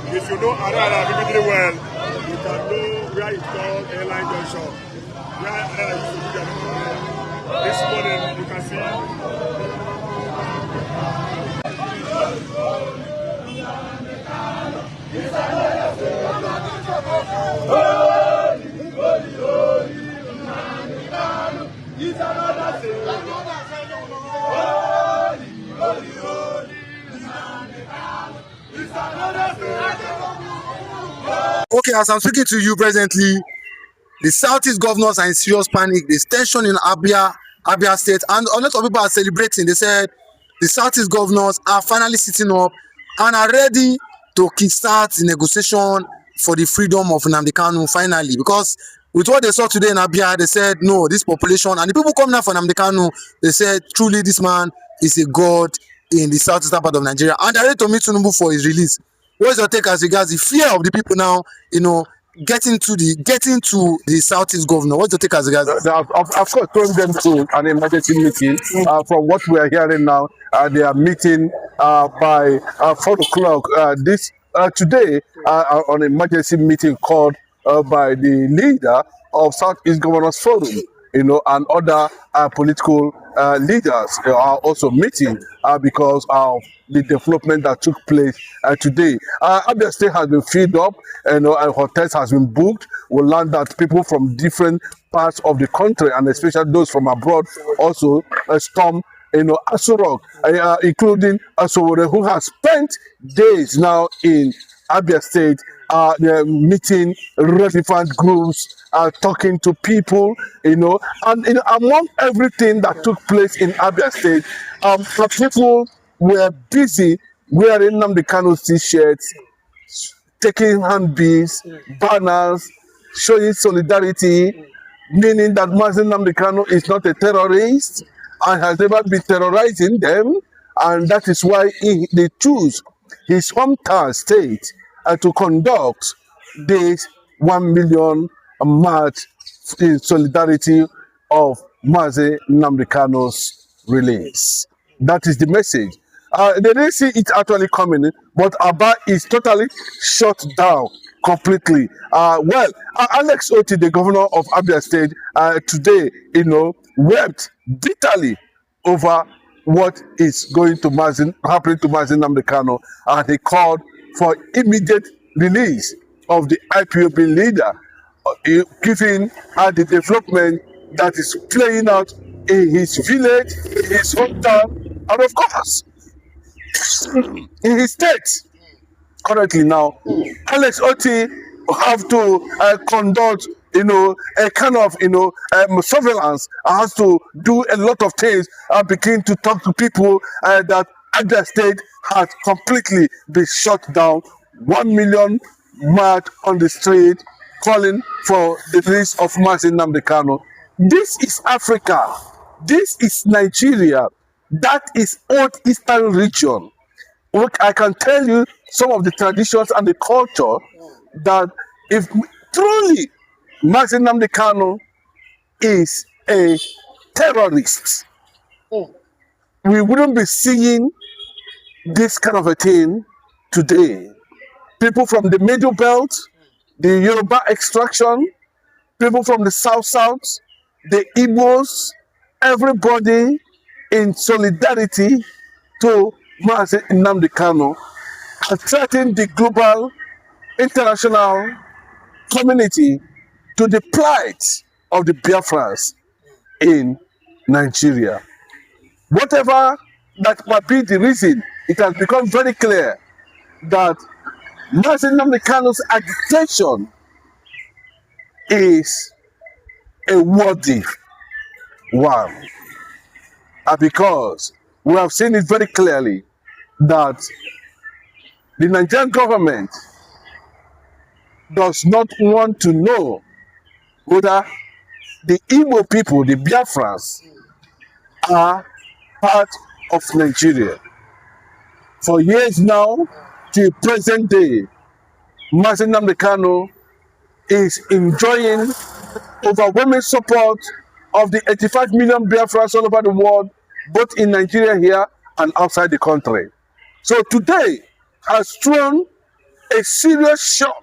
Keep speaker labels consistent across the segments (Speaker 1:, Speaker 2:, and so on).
Speaker 1: If you know Arara vividly well, you can know where it's called Airline Junction. Where Arara used to be. This morning, you can see.
Speaker 2: Okay, as I'm speaking to you presently, the Southeast governors are in serious panic. There's tension in Abia State, and a lot of people are celebrating. They said the Southeast governors are finally sitting up and are ready to kickstart the negotiation for the freedom of Nnamdi Kanu finally. Because with what they saw today in Abia, they said no, this population and the people coming out for Nnamdi Kanu, they said truly this man is a god in the southeastern part of Nigeria, and they're ready to meet Tinubu for his release. What's your take as regards the fear of the people now, getting to the Southeast governor? What's your take as regards?
Speaker 3: Of course, throwing them to an emergency meeting. From what we are hearing now, they are meeting by 4 o'clock today on an emergency meeting called by the leader of Southeast Governors Forum. And other political leaders are also meeting because of the development that took place today. Abia State has been filled up, and hotels has been booked. We learned that people from different parts of the country, and especially those from abroad, also storm Aso Rock, including Asowore, who has spent days now in Abia State, meeting relevant groups, talking to people, and among everything that took place in Abia State, people were busy wearing Nnamdi Kanu's t-shirts, taking handbills, banners, showing solidarity, meaning that Mazi Nnamdi Kanu is not a terrorist and has never been terrorizing them, and that is why they choose his hometown state to conduct this 1 million march in solidarity of Mazi Nnamdi Kanu's release. That is the message. They didn't see it actually coming, but Aba is totally shut down completely. Alex Oti, the governor of Abia State, today, wept bitterly over what is going to happening to Mazin Nnamdi Kanu, and he called for immediate release of the IPOB leader, given the development that is playing out in his village, in his hometown, and of course, in his state. Currently now, Alex Oti have to conduct, a kind of, surveillance, has to do a lot of things and begin to talk to people that Abia State has completely been shut down. 1 million mad on the street calling for the release of Mazin Nnamdi Kanu. This is Africa. This is Nigeria. That is old Eastern region. I can tell you some of the traditions and the culture that if truly Mazin Nnamdi Kanu is a terrorist, we wouldn't be seeing this kind of a thing today. People from the Middle Belt, the Yoruba extraction, people from the South, the Igbos, everybody in solidarity to Mazin Nnamdi Kanu, and threaten the global international community to the plight of the Biafrans in Nigeria. Whatever that might be the reason, it has become very clear that Mazin Nnamdi Kanu's agitation is a worthy one. And because we have seen it very clearly that the Nigerian government does not want to know whether the Igbo people, the Biafrans, are part of Nigeria. For years now, till present day, Mazin Nnamdi Kanu is enjoying overwhelming support of the 85 million Biafrans all over the world, both in Nigeria here and outside the country. So today has thrown a serious shock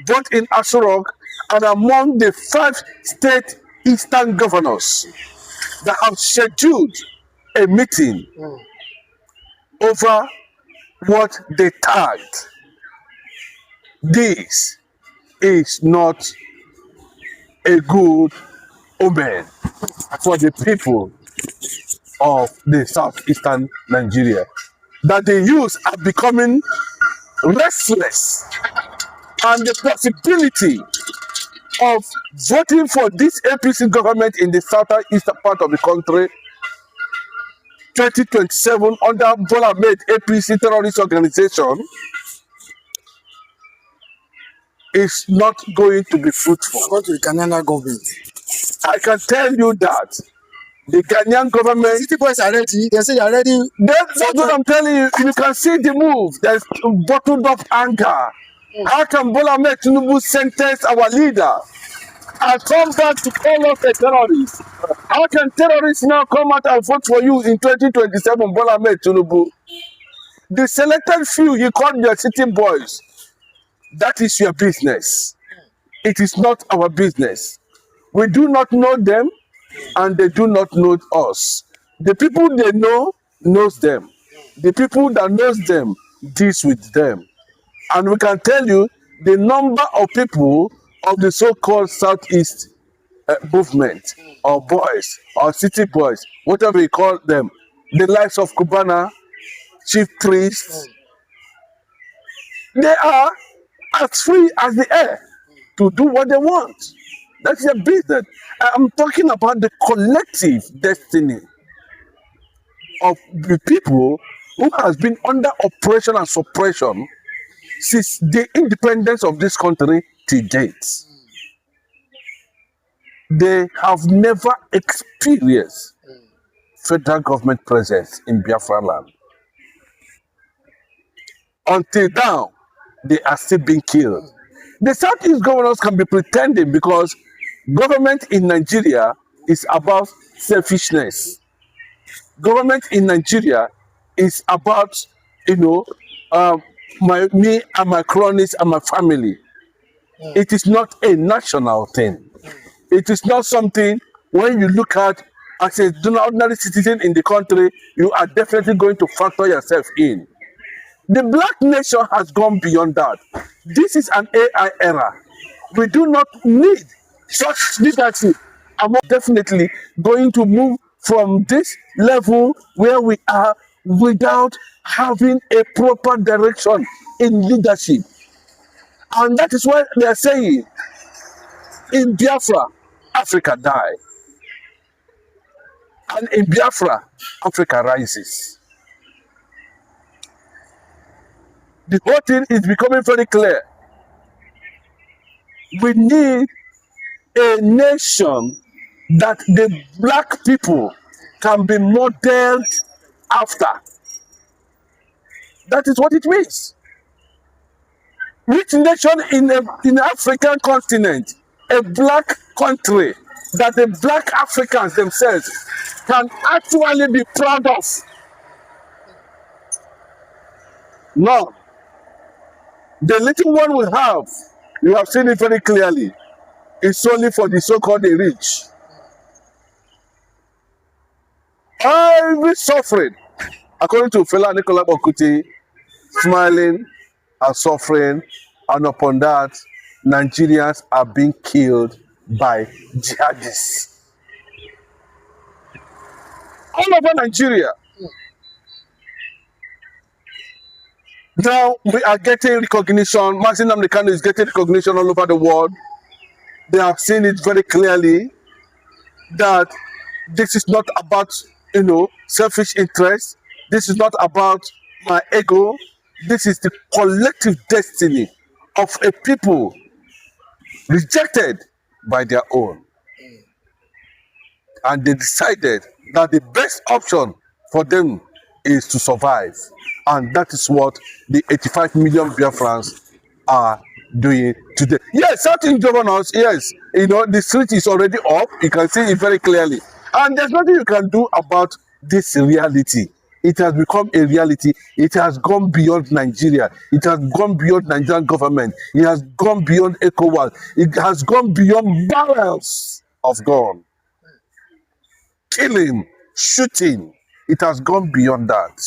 Speaker 3: both in Aso Rock and among the 5 state eastern governors that have scheduled a meeting over what they tagged. This is not a good omen for the people of the southeastern Nigeria. That the youth are becoming restless, and the possibility of voting for this APC government in the southeastern part of the country 2027 under Bola Ahmed APC terrorist organization is not going to be fruitful.
Speaker 2: Go to the Ghanaian government.
Speaker 3: I can tell you that the Ghanaian government...
Speaker 2: City boys are ready. They say they are ready.
Speaker 3: That's what I'm telling you. You can see the move. There's bottled up anger. How can Bola Ahmed Tinubu sentence our leader and come back to call us a terrorist? How can terrorists now come out and vote for you in 2027, Bola Ahmed Tinubu? The selected few you call your city boys, that is your business. It is not our business. We do not know them, and they do not know us. The people they know knows them. The people that knows them deals with them. And we can tell you the number of people of the so-called Southeast movement, or boys, or city boys, whatever you call them, the likes of Cubana, chief priests, they are as free as the air to do what they want. That's their business. I'm talking about the collective destiny of the people who has been under oppression and suppression since the independence of this country to date. They have never experienced federal government presence in Biafra land. Until now, they are still being killed. The Southeast governors can be pretending because government in Nigeria is about selfishness. Government in Nigeria is about, me and my cronies and my family. It is not a national thing. It is not something when you look at as a ordinary citizen in the country, you are definitely going to factor yourself in. The black nation has gone beyond that. This is an AI era. We do not need such leadership. I'm definitely going to move from this level where we are without having a proper direction in leadership. And that is why they are saying, in Biafra, Africa dies. And in Biafra, Africa rises. The whole thing is becoming very clear. We need a nation that the black people can be modeled after. That is what it means. Which nation in the African continent, a black country, that the black Africans themselves can actually be proud of? No. The little one we have, you have seen it very clearly, is only for the so-called rich. Every suffering, according to Fela Nicola Bokuti, smiling and suffering, and upon that, Nigerians are being killed by jihadists. All over Nigeria. Now we are getting recognition. Mazi Nnamdi Kanu is getting recognition all over the world. They have seen it very clearly that this is not about, selfish interest. This is not about my ego. This is the collective destiny of a people rejected by their own. And they decided that the best option for them is to survive. And that is what the 85 million Biafrans are doing today. Yes, certain governors, yes, the street is already up. You can see it very clearly. And there's nothing you can do about this reality. It has become a reality. It has gone beyond Nigeria. It has gone beyond Nigerian government. It has gone beyond ECOWAS. It has gone beyond barrels of gun. Killing, shooting. It has gone beyond that.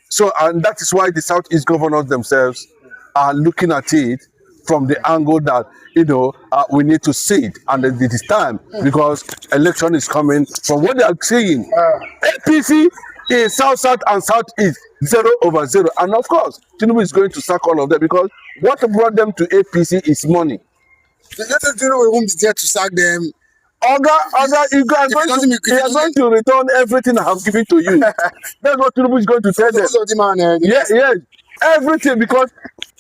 Speaker 3: So, and that is why the Southeast governors themselves are looking at it from the angle that, we need to see it. And it is time, because election is coming. From what they are saying, APC is South, South, and Southeast, 0/0. And of course, Tinubu is going to sack all of them, because what brought them to APC is money.
Speaker 2: Let us do we won't be there to sack them.
Speaker 3: Oga, you are going to return everything I have given to you. That's what Tinubu is going to tell them. Yes, everything, because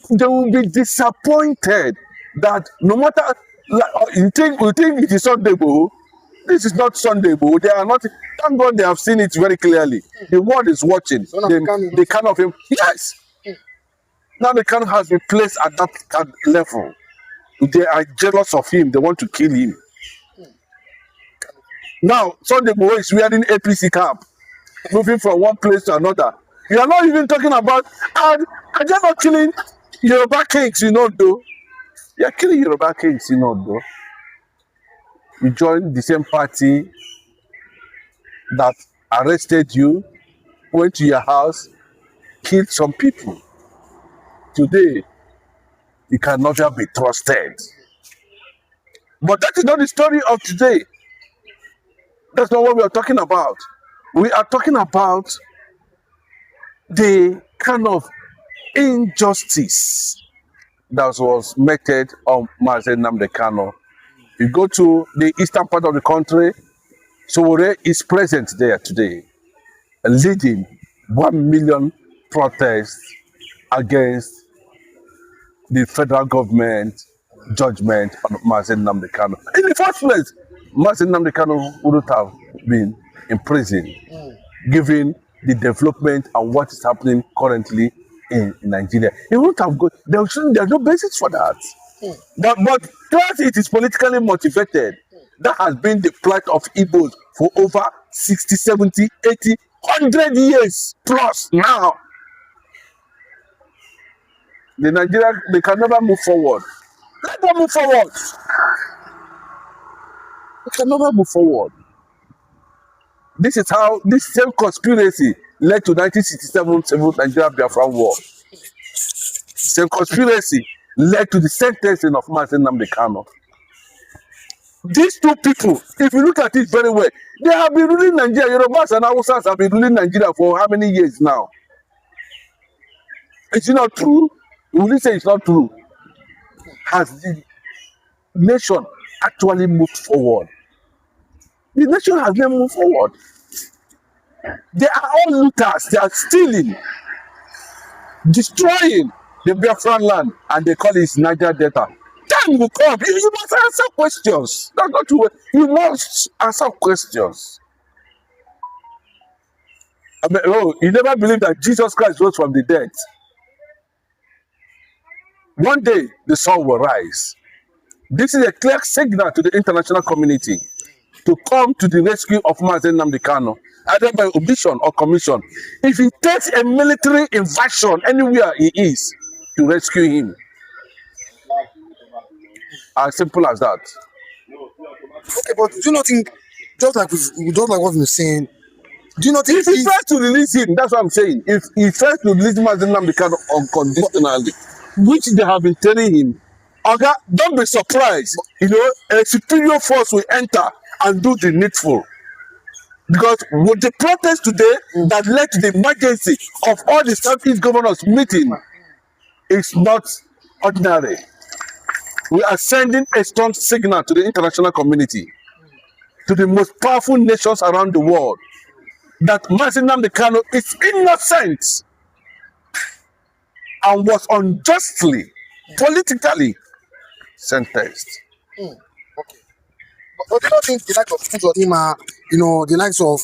Speaker 3: they will be disappointed that no matter, you think it is Sunday, bro. This is not Sunday, bro. They are not. Thank God they have seen it very clearly. The world is watching. The kind of him. Yes. Now the kind has been placed at that level. They are jealous of him. They want to kill him. Now, Sunday boy is wearing APC cap, moving from one place to another. You are not even talking about, and they are not killing Yoruba kings, though. You are killing Yoruba kings, though. You join the same party that arrested you, went to your house, killed some people. Today, you can never be trusted. But that is not the story of today. That's not what we are talking about. We are talking about the kind of injustice that was meted on Mazi Nnamdi Kanu. You go to the eastern part of the country, Sowore is present there today, leading 1 million protests against the federal government judgment on Mazi Nnamdi Kanu. In the first place, Mazi Nnamdi Kanu wouldn't have been in prison, given the development and what is happening currently in Nigeria. He wouldn't have gone. There's no basis for that. But because it is politically motivated, that has been the plight of Igbos for over 60, 70, 80, 100 years plus now. The Nigeria, they can never move forward. Let them move forward. They can never move forward. This is how this same conspiracy led to 1967 civil Nigeria Biafra war. Same conspiracy led to the sentencing of Mazi Nnamdi Kanu. These two people, if you look at it very well, they have been ruling Nigeria. Yorubas and Hausas have been ruling Nigeria for how many years now? Is it not true? Will you say it's not true? Has the nation actually moved forward? The nation has never moved forward. They are all looters. They are stealing, destroying the Biafran land, and they call it Niger Delta. Time will come. You must answer questions. That's not true. You must answer questions. I mean, oh, you never believe that Jesus Christ rose from the dead. One day, the sun will rise. This is a clear signal to the international community to come to the rescue of Mazi Nnamdi Kanu, either by omission or commission. If it takes a military invasion anywhere he is to rescue him. As simple as that.
Speaker 2: Okay, but do you not think, just like what we're saying, do you not think
Speaker 3: if he tries to release him, that's what I'm saying. If he tries to release Mazi Nnamdi Kanu unconditionally, which they have been telling him, okay, don't be surprised. You know, a superior force will enter and do the needful. Because with the protest today that led to the emergency of all the Southeast governors meeting, it's not ordinary. We are sending a strong signal to the international community, to the most powerful nations around the world, that Mazi Nnamdi Kanu is innocent and was unjustly, politically sentenced.
Speaker 2: Okay. But do you not think the likes of Uzodinma, the likes of,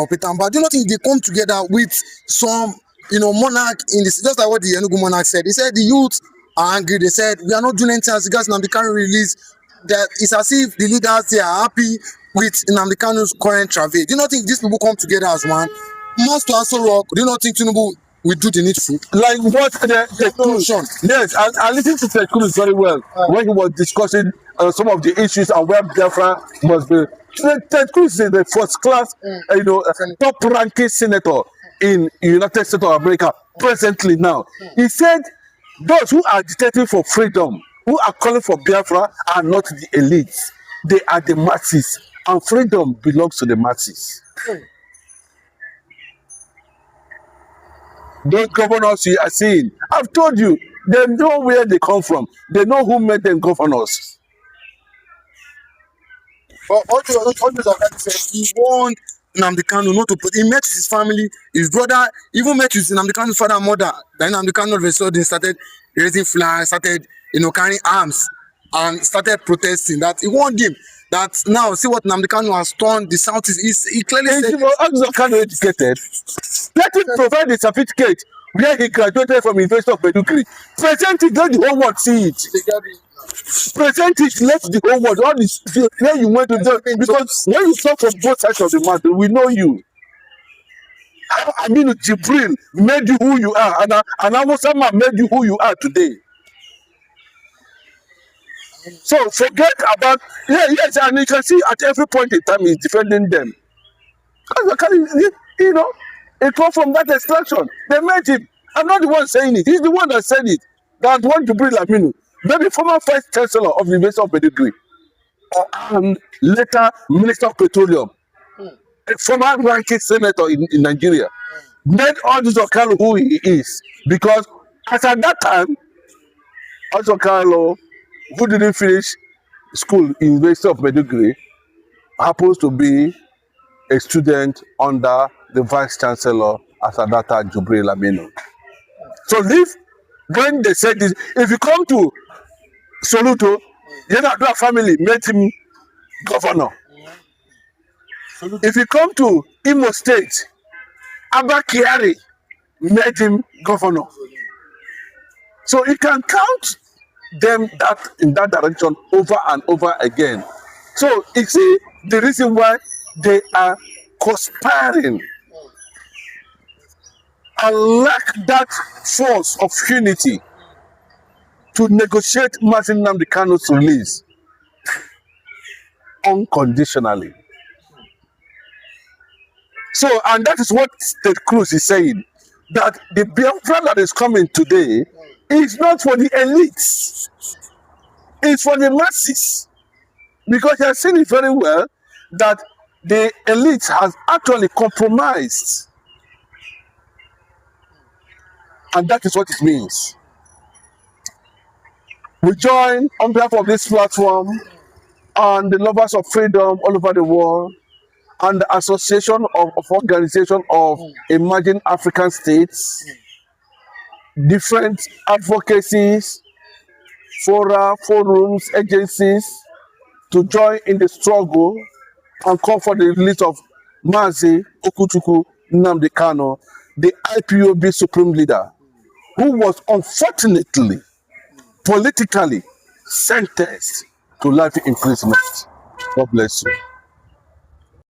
Speaker 2: Petamba, do you not think they come together with some, monarch in this, just like what the Enugu monarch said? He said the youth are angry. They said, we are not doing anything as regards Nnamdi Kanu release. That it's as if the leaders, they are happy with Nnamdi Kanu's current travail. Do you not think these people come together as one? Master Aso Rock, do you not think Tinubu will do the needful?
Speaker 3: Like what the
Speaker 2: solution?
Speaker 3: Yes, I listened to Tekulu very well when he was discussing some of the issues and where Biafra must be. Tekulu is the first class, top ranking senator in United States of America presently now. He said those who are agitating for freedom, who are calling for Biafra, are not the elites. They are the masses, and freedom belongs to the masses. Those governors you are seeing, I've told you, they know where they come from. They know who made them governors.
Speaker 2: But all those said he warned Nnamdi Kanu not to put. He met with his family, his brother, even met with Nnamdi Kanu's father and mother. Then Nnamdi Kanu all of a sudden started raising flags, started carrying arms, and started protesting. That he warned him that now see what Nnamdi Kanu has done. The South is he clearly said.
Speaker 3: If Kanu educated, let him provide the certificate where he graduated from University of Maiduguri. Present it, let the whole world see it. Present it, let the whole world, all this where you went to do, because when you talk from both sides of the matter, we know you. I mean, Jibril made you who you are, and Awosama made you who you are today. So forget about, yes, and you can see at every point in time he's defending them. It comes from that extraction. They made him. I'm not the one saying it. He's the one that said it. That one Jibril Aminu, maybe former Vice Chancellor of the University of Maiduguri, and later Minister of Petroleum, a former ranking senator in Nigeria, made all this Okalo who he is. Because as at that time, Okalo, who didn't finish school in University of Maiduguri, happens to be a student under the Vice Chancellor as at that time, Jibril Aminu. So when they said this, if you come to Soluto, Yenadua family made him governor. If you come to Imo State, Abba Kyari made him governor. So you can count them in that direction over and over again. So you see the reason why they are conspiring and lack that force of unity to negotiate Mazi Nnamdi Kanu's release unconditionally. So, and that is what Ted Cruz is saying, that the Biafra that is coming today is not for the elites, it's for the masses. Because he has seen it very well that the elite has actually compromised. And that is what it means. We join on behalf of this platform and the lovers of freedom all over the world and the Association of Organization of Emerging African States, different advocacies, fora, forums, agencies, to join in the struggle and call for the release of Mazi Okuchukwu Nnamdi Kanu, the IPOB Supreme Leader, who was unfortunately politically sentenced to life imprisonment. God bless you.